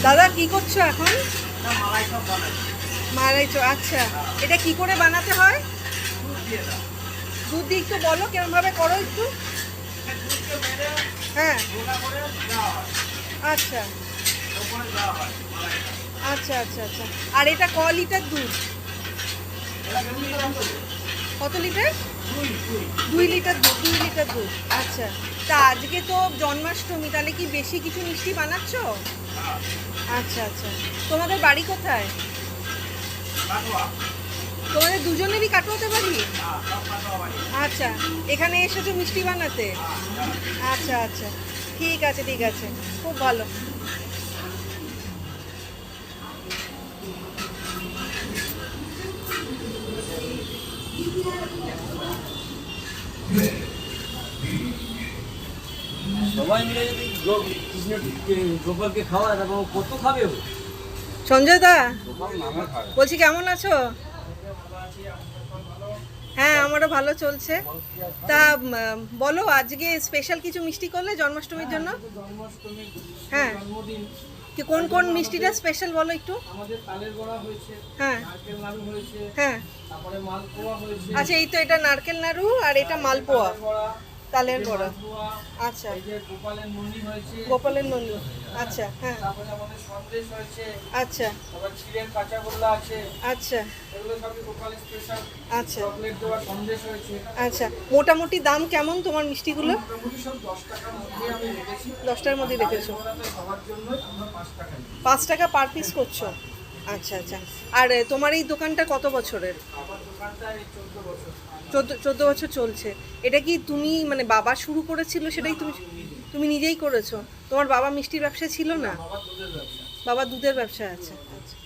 দাদা কি করছো এখন? মালাই চপ। আচ্ছা, এটা কি করে বানাতে হয়? দুধ দিয়ে একটু বলো কিরম ভাবে করো একটু। হ্যাঁ, আচ্ছা আচ্ছা আচ্ছা আচ্ছা। আর এটা ক লিটার দুধ? কত লিটার? 2 লিটার দুধ। 2 লিটার দুধ। আচ্ছা, তা আজকে তো জন্মাষ্টমী, তাহলে কি বেশি কিছু মিষ্টি বানাচ্ছো? আচ্ছা আচ্ছা। তোমাদের বাড়ি কোথায়? তোমাদের দুজনেরই কাটোয়াতে বাড়ি? আচ্ছা, এখানে এসেছো মিষ্টি বানাতে? আচ্ছা আচ্ছা, ঠিক আছে ঠিক আছে, খুব ভালো। সবাই মিলে যদি গোপালকে খাওয়ায় তারপর ও কত খাবে ও? সঞ্জয় দা, গোপাল নামে খায়। বলছি কেমন আছো? হ্যাঁ, আমারও ভালো চলছে। তা বলো, আজকে স্পেশাল কিছু মিষ্টি করলে জন্মাষ্টমীর জন্য? জন্মাষ্টমীর হ্যাঁ, জন্মদিন। কি কোন কোন মিষ্টিটা স্পেশাল বলো একটু। আমাদের তালের বড়া হয়েছে, হ্যাঁ নারকেল নাড়ু হয়েছে, হ্যাঁ। তারপরে মালপোয়া হয়েছে। আচ্ছা, এই তো এটা নারকেল নাড়ু আর এটা মালপোয়া, তালের বড়া, তালের এই যে বড়া। মালপোয়া, আচ্ছা, এই যে গোপালের নন্দী হয়েছে, গোপালের নন্দী। আচ্ছা, হ্যাঁ। তারপরে আমাদের সন্দেশ হয়েছে, আচ্ছা তারপর চিড়ের কাঁচাগোল্লা আছে। আচ্ছা এগুলো সবই গোপালের স্পেশাল। আচ্ছা চকলেট দেওয়া সন্দেশ হয়েছে। আচ্ছা। মোটামুটি দাম কেমন তোমার মিষ্টিগুলো? মোটামুটি সব 10 টাকার মধ্যে আমি রেখেছি। 10টার মধ্যে রেখেছো? তালের সবার জন্যই আমরা 5 টাকা নিই। 5 টাকা পার পিস করছো? আচ্ছা আচ্ছা। আর তোমার এই দোকানটা কত বছরের? আমার দোকানটা এই 14 বছর। 14 বছর চলছে। এটা কি তুমি মানে বাবা শুরু করেছিল সেটাই তুমি তুমি নিজেই করেছো? তোমার বাবা মিষ্টির ব্যবসা ছিল না? বাবার দুধের ব্যবসা। বাবা দুধের ব্যবসা আছে। আচ্ছা।